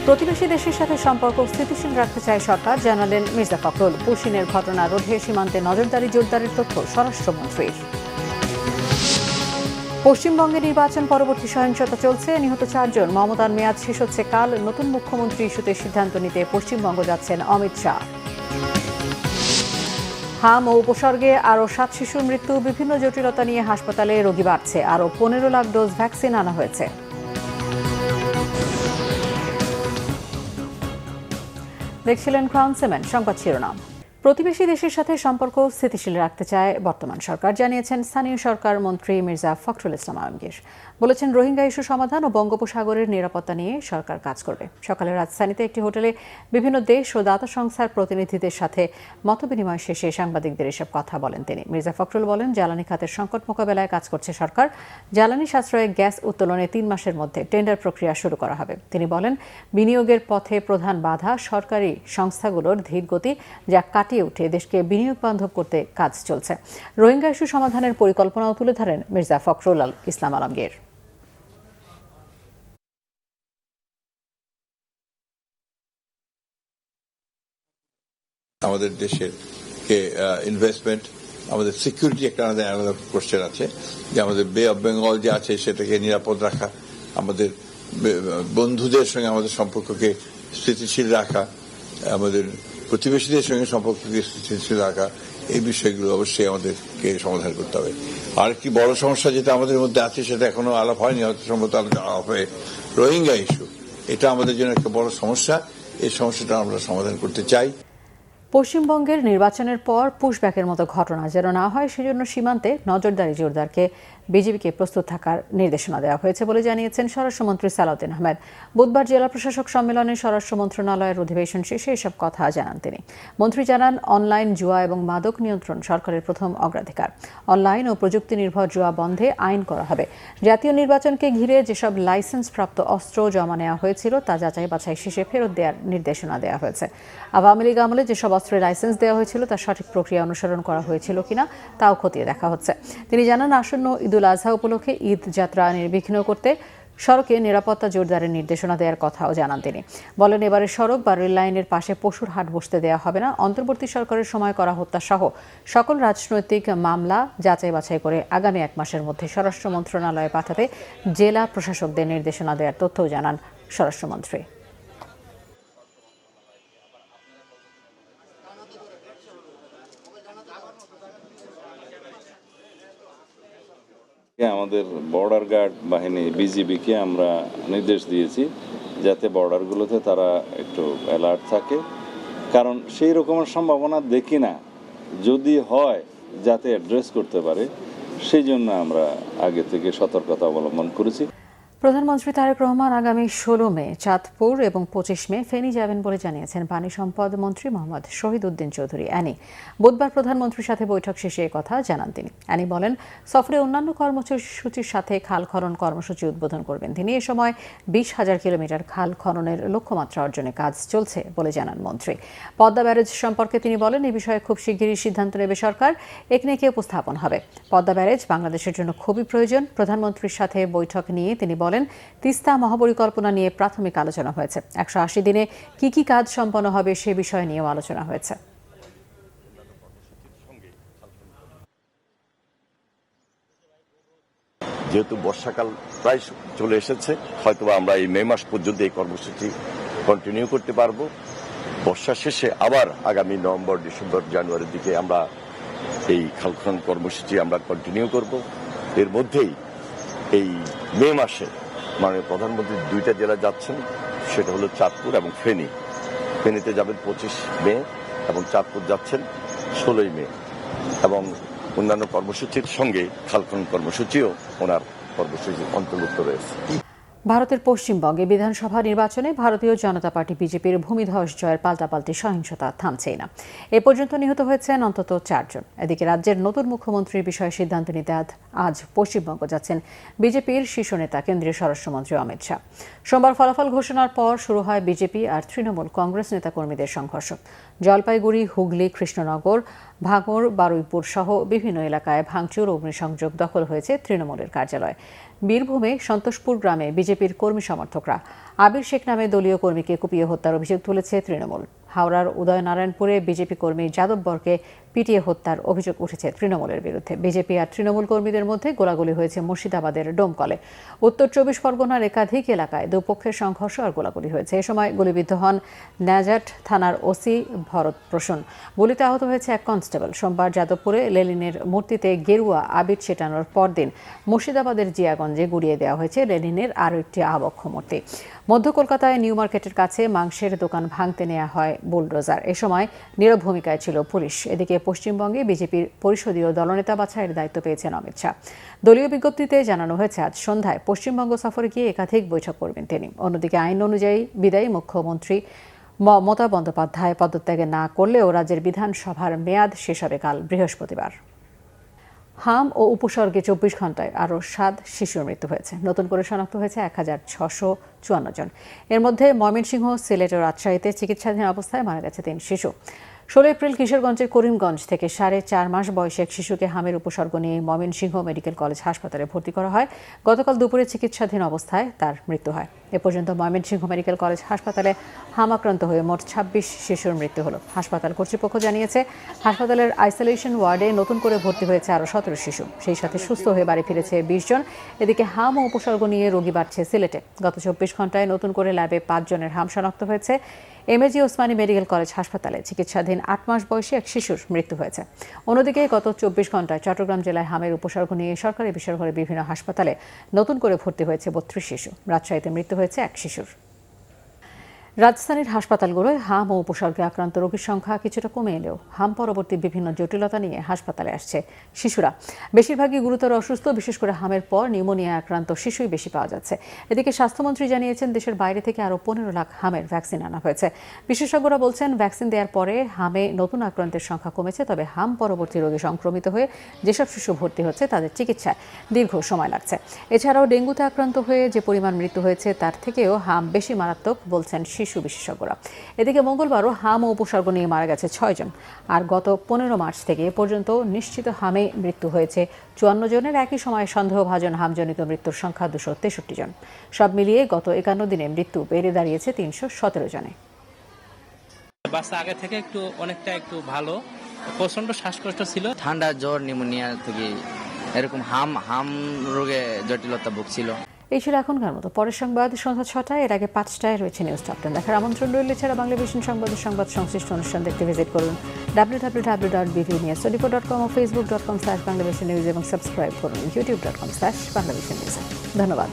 প্রতিবেশী দেশের সাথে সম্পর্ক স্থিতিশীল রাখতে চায় সরকার, জানালেন মির্জা ফখরুল। পুশিনের ঘটনা রোধে সীমান্তে নজরদারি জোরদারের তথ্য স্বরাষ্ট্রমন্ত্রীর। পশ্চিমবঙ্গে নির্বাচন পরবর্তী সহিংসতা চলছে, নিহত 4 জন। মমতার মেয়াদ শেষ হচ্ছে কাল। নতুন মুখ্যমন্ত্রী ইস্যুতে সিদ্ধান্ত নিতে পশ্চিমবঙ্গ যাচ্ছেন অমিত শাহ। হাম ও উপসর্গে আরও 7 শিশুর মৃত্যু। বিভিন্ন জটিলতা নিয়ে হাসপাতালে রোগী বাড়ছে। আরও 15 লাখ ডোজ ভ্যাকসিন আনা হয়েছে। দেখছিলেন ক্রাউন সিমেন্ট। সংবাদ শিরোনাম। প্রতিবেশী দেশের সাথে সম্পর্ক স্থিতিশীল রাখতে চায় বর্তমান সরকার, জানিয়েছেন স্থানীয় সরকার মন্ত্রী মির্জা ফখরুল ইসলাম আলমগীর। বলেছেন, রোহিঙ্গা ইস্যু সমাধান ও বঙ্গোপসাগরের নিরাপত্তা নিয়ে সরকার কাজ করবে। সকালে রাজধানীতে একটি হোটেলে বিভিন্ন দেশ ও দাতা সংস্থার প্রতিনিধিদের সাথে মতবিনিময় শেষে সাংবাদিকদের এসব কথা বলেন তিনি। মির্জা ফখরুল বলেন, জ্বালানি খাতের সংকট মোকাবেলায় কাজ করছে সরকার। জ্বালানি সাশ্রয়ে গ্যাস উত্তোলনে 3 মাসের মধ্যে টেন্ডার প্রক্রিয়া শুরু করা হবে। তিনি বলেন, বিনিয়োগের পথে প্রধান বাধা সরকারি সংস্থাগুলোর ধীর গতি, যা কাটিয়ে উঠে দেশকে বিনিয়োগ বান্ধব করতে কাজ চলছে। রোহিঙ্গা ইস্যু সমাধানের পরিকল্পনাও তুলে ধরেন মির্জা ফখরুল ইসলাম আলমগীর। আমাদের দেশের ইনভেস্টমেন্ট, আমাদের সিকিউরিটি একটা আলাদা কোশ্চেন আছে, যে আমাদের বে অফ বেঙ্গল যে আছে সেটাকে নিরাপদ রাখা, আমাদের বন্ধুদের সঙ্গে আমাদের সম্পর্ককে স্থিতিশীল রাখা, আমাদের প্রতিবেশীদের সঙ্গে সম্পর্ককে স্থিতিশীল রাখা, এই বিষয়গুলো অবশ্যই আমাদেরকে সমাধান করতে হবে। আর কি বড় সমস্যা যেটা আমাদের মধ্যে আছে সেটা এখনো আলাপ হয়নি, হয়তো সম্ভবত আলোচনা হবে, রোহিঙ্গা ইস্যু। এটা আমাদের জন্য একটা বড় সমস্যা। এই সমস্যাটা আমরা সমাধান করতে চাই। পশ্চিমবঙ্গের নির্বাচনের পর পুশব্যাকের মতো ঘটনা যেন না হয়, সেজন্য সীমান্তে নজরদারি জোরদারকে বিজেপিকে প্রস্তুত থাকার নির্দেশনা দেওয়া হয়েছে বলে জানিয়েছেন স্বরাষ্ট্রমন্ত্রী সালাউদ্দিন আহমেদ। বুধবার জেলা প্রশাসক সম্মেলনে স্বরাষ্ট্র মন্ত্রণালয়ের অধিবেশন শেষে এসব কথা জানান তিনি। মন্ত্রী জানান, অনলাইন জুয়া এবং মাদক নিয়ন্ত্রণ সরকারের প্রথম অগ্রাধিকার। অনলাইন ও প্রযুক্তি নির্ভর জুয়া বন্ধে আইন করা হবে। জাতীয় নির্বাচনকে ঘিরে যেসব লাইসেন্সপ্রাপ্ত অস্ত্র জমা নেওয়া হয়েছিল তা যাচাই বাছাই শেষে ফেরত দেওয়ার নির্দেশনা দেওয়া হয়েছে। আওয়ামী লীগ আমলে যেসব অস্ত্রের লাইসেন্স দেওয়া হয়েছিল তা সঠিক প্রক্রিয়া অনুসরণ করা হয়েছিল কিনা তাও খতিয়ে দেখা হচ্ছে। তিনি জানান, আসন্ন ঈদুল আজহা উপলক্ষে ঈদ যাত্রা নির্বিঘ্ন করতে সড়কে নিরাপত্তা জোরদারের নির্দেশনা দেওয়ার কথাও জানান তিনি। বলেন, এবারে সড়ক বা রেল লাইনের পাশে পশুর হাট বসতে দেওয়া হবে না। অন্তর্বর্তী সরকারের সময় করা হত্যা সহ সকল রাজনৈতিক মামলা যাচাই বাছাই করে আগামী 1 মাসের মধ্যে স্বরাষ্ট্র মন্ত্রণালয়ে পাঠাতে জেলা প্রশাসকদের নির্দেশনা দেওয়ার তথ্যও জানান স্বরাষ্ট্রমন্ত্রী। আমাদের বর্ডার গার্ড বাহিনী বিজিবিকে আমরা নির্দেশ দিয়েছি যাতে বর্ডারগুলোতে তারা একটু অ্যালার্ট থাকে, কারণ সেই রকমের সম্ভাবনা দেখি না। যদি হয় যাতে অ্যাড্রেস করতে পারে, সেই জন্য আমরা আগে থেকে সতর্কতা অবলম্বন করেছি। প্রধানমন্ত্রী তারেক রহমান আগামী 16 মে চাঁদপুর এবং 25 মে ফেনী যাবেন বলে জানিয়েছেন পানি সম্পদ মন্ত্রী মোহাম্মদ শহীদ উদ্দিন চৌধুরী অ্যানি। বুধবার প্রধানমন্ত্রীর সাথে বৈঠক শেষে কথা জানান তিনি। অ্যানি বলেন, সফরে অন্যান্য কর্মসূচির সাথে খাল খনন কর্মসূচি উদ্বোধন করবেন তিনি। এ সময় 20,000 কিলোমিটার খাল খননের লক্ষ্যমাত্রা অর্জনে কাজ চলছে বলে জানান মন্ত্রী। পদ্মা ব্যারেজ সম্পর্কে তিনি বলেন, এই বিষয়ে খুব শিগগিরই সিদ্ধান্ত নেবে সরকার। একনেকে উপস্থাপন হবে। পদ্মা ব্যারেজ বাংলাদেশের জন্য খুবই প্রয়োজন। প্রধানমন্ত্রীর সাথে বৈঠক নিয়ে তিনি বলেন, তিস্তা মহাপরিকল্পনা নিয়ে প্রাথমিক আলোচনা হয়েছে। 180 দিনে কি কি কাজ সম্পন্ন হবে সে বিষয় নিয়েও আলোচনা হয়েছে। যেহেতু বর্ষাকাল প্রায় চলে এসেছে, হয়তো আমরা এই মে মাস পর্যন্ত এই কর্মসূচি কন্টিনিউ করতে পারবো। বর্ষা শেষে আবার আগামী নভেম্বর, ডিসেম্বর, জানুয়ারির দিকে আমরা এই খাল খনন কর্মসূচি আমরা কন্টিনিউ করব। এর মধ্যেই এই মে মাসে মাননীয় প্রধানমন্ত্রী 2টা জেলা যাচ্ছেন, সেটা হলো চাঁদপুর এবং ফেনী। ফেনীতে যাবেন 25 মে এবং চাঁদপুর যাচ্ছেন 16 মে, এবং অন্যান্য কর্মসূচির সঙ্গে খাল খনন কর্মসূচিও ওনার কর্মসূচির অন্তর্ভুক্ত রয়েছে। ভারতের পশ্চিমবঙ্গে বিধানসভা নির্বাচনে ভারতীয় জনতা পার্টি বিজেপির ভূমিধস জয়ের পাল্টাপাল্টি সহিংসতা থামছেই না। এ পর্যন্ত নিহত হয়েছেন অন্তত 4 জন। এদিকে রাজ্যের নতুন মুখ্যমন্ত্রীর বিষয়ে সিদ্ধান্ত নিতে আজ আজ পশ্চিমবঙ্গ যাচ্ছেন বিজেপির শীর্ষ নেতা কেন্দ্রীয় স্বরাষ্ট্রমন্ত্রী অমিত শাহ। সোমবার ফলাফল ঘোষণার পর শুরু হয় বিজেপি আর তৃণমূল কংগ্রেস নেতাকর্মীদের সংঘর্ষ। জলপাইগুড়ি, হুগলি, কৃষ্ণনগর, ভাঙড়, বারুইপুর সহ বিভিন্ন এলাকায় ভাঙচুর, অগ্নিসংযোগ, দখল হয়েছে তৃণমূলের কার্যালয়। বীরভূমে সন্তোষপুর গ্রামে বিজেপির কর্মী সমর্থকরা আবির শেখ নামে দলীয় কর্মীকে কুপিয়ে হত্যার অভিযোগ তুলেছে তৃণমূল। হাওড়ার উদয়নারায়ণপুরে বিজেপি কর্মী যাদব বরকে পিটিয়ে হত্যার অভিযোগ উঠেছে তৃণমূলের বিরুদ্ধে। বিজেপি আর তৃণমূল কর্মীদের মধ্যে গোলাগুলি হয়েছে মুর্শিদাবাদের ডোমকলে। উত্তর 24 পরগনার একাধিক এলাকায় দুপক্ষের সংঘর্ষ আর গোলাগুলি হয়েছে। এ সময় গুলিবিদ্ধ হন ন্যাজাট থানার ওসি ভরত প্রসূন। গুলিতে আহত হয়েছে এক কনস্টেবল। সোমবার যাদবপুরে লেনিনের মূর্তিতে গেরুয়া আবির ছেটানোর পরদিন মুর্শিদাবাদের জিয়াগঞ্জে গুড়িয়ে দেওয়া হয়েছে লেনিনের আরও একটি আবক্ষ মূর্তি। মধ্য কলকাতায় নিউ মার্কেটের কাছে মাংসের দোকান ভাঙতে নেওয়া হয় বুলডোজার। এ সময় নীরব ভূমিকায় ছিল পুলিশ। এদিকে পশ্চিমবঙ্গে বিজেপির পরিষদীয় দলনেতা বাছাইয়ের দায়িত্ব পেয়েছেন অমিত শাহ। দলীয় বিজ্ঞপ্তিতে জানানো হয়েছে আজ সন্ধ্যায় পশ্চিমবঙ্গ সফরে গিয়ে একাধিক বৈঠক করবেন তিনি। অন্যদিকে আইন অনুযায়ী বিদায়ী মুখ্যমন্ত্রী মমতা বন্দ্যোপাধ্যায় পদত্যাগে না করলেও রাজ্যের বিধানসভার মেয়াদ শেষ হবে কাল বৃহস্পতিবার। হাম ও উপসর্গে 24 ঘন্টায় আরও 7 শিশুর মৃত্যু হয়েছে। নতুন করে শনাক্ত হয়েছে 1654 জন। এর মধ্যে ময়মনসিংহ, সিলেট ও রাজশাহীতে চিকিৎসাধীন অবস্থায় মারা গেছে 3 শিশু। 16 এপ্রিল কিশোরগঞ্জের করিমগঞ্জ থেকে 4.5 মাস বয়সী এক শিশুকে হামের উপসর্গ নিয়ে ময়মনসিংহ মেডিকেল কলেজ হাসপাতালে ভর্তি করা হয়। গতকাল দুপুরে চিকিৎসাধীন অবস্থায় তার মৃত্যু হয়। এ পর্যন্ত ময়মনসিংহ মেডিকেল কলেজ হাসপাতালে হাম আক্রান্ত হয়ে মোট 26 শিশুর মৃত্যু হলো। হাসপাতাল কর্তৃপক্ষ জানিয়েছে, হাসপাতালের আইসোলেশন ওয়ার্ডে নতুন করে ভর্তি হয়েছে আরও 17 শিশু। সেই সাথে সুস্থ হয়ে বাড়ি ফিরেছে 20 জন। এদিকে হাম ও উপসর্গ নিয়ে রোগী বাড়ছে সিলেটে। গত 24 ঘন্টায় নতুন করে ল্যাবে 5 জনের হাম শনাক্ত হয়েছে। এমএজি ওসমানী মেডিকেল কলেজ হাসপাতালে চিকিৎসাধীন 8 মাস বয়সী এক শিশুর মৃত্যু হয়েছে। অন্যদিকে গত 24 ঘন্টায় চট্টগ্রাম জেলায় হামের উপসর্গ নিয়ে সরকারি বেসরকারি বিভিন্ন হাসপাতালে নতুন করে ভর্তি হয়েছে 32 শিশু। রাজশাহীতে মৃত্যু হয়েছে এক শিশুর। রাজধানীর হাসপাতালগুলোয় হাম ও উপসর্গে আক্রান্ত রোগীর সংখ্যা কিছুটা কমে এলেও হাম পরবর্তী বিভিন্ন জটিলতা নিয়ে হাসপাতালে আসছে শিশুরা। বেশিরভাগই গুরুতর অসুস্থ, বিশেষ করে হামের পর নিউমোনিয়া আক্রান্ত শিশুই বেশি পাওয়া যাচ্ছে। এদিকে স্বাস্থ্যমন্ত্রী জানিয়েছেন, দেশের বাইরে থেকে আরও 15 লাখ হামের ভ্যাকসিন আনা হয়েছে। বিশেষজ্ঞরা বলছেন, ভ্যাকসিন দেওয়ার পরে হামে নতুন আক্রান্তের সংখ্যা কমেছে। তবে হাম পরবর্তী রোগী সংক্রমিত হয়ে যেসব শিশু ভর্তি হচ্ছে তাদের চিকিৎসায় দীর্ঘ সময় লাগছে। এছাড়াও ডেঙ্গুতে আক্রান্ত হয়ে যে পরিমাণ মৃত্যু হয়েছে তার থেকেও হাম বেশি মারাত্মক বলছেন শিশু বিশেষজ্ঞরা। এদিকে মঙ্গলবারও হাম ও উপসর্গ নিয়ে মারা গেছে 6 জন। আর গত 15 মার্চ থেকে এ পর্যন্ত নিশ্চিত হামে মৃত্যু হয়েছে 54 জনের। একই সময়ে সন্দেহভাজন হামজনিত মৃত্যুর সংখ্যা 263 জন। সব মিলিয়ে গত 51 দিনে মৃত্যু বেড়ে দাঁড়িয়েছে 317 জনে। বাচ্চা আগে থেকে অনেকটা ভালো, প্রচন্ড শ্বাসকষ্ট ছিল। ঠান্ডা, জ্বর, নিউমোনিয়া থেকে এরকম হাম রোগে জটিলতা ভুগছিল। এই ছিল এখনকার মতো। পরের সংবাদ সন্ধ্যা 6টায়, এর আগে 5টায় রয়েছে নিউজ টপ 10 দেখার আমন্ত্রণ রইল। এছাড়া বাংলাদেশের সংবাদ সংশ্লিষ্ট অনুষ্ঠান দেখতে ভিজিট করুন www.bvnews24.com ও facebook.com/bangladeshi news এবং সাবস্ক্রাইব করুন youtube.com/bangladeshi news। ধন্যবাদ।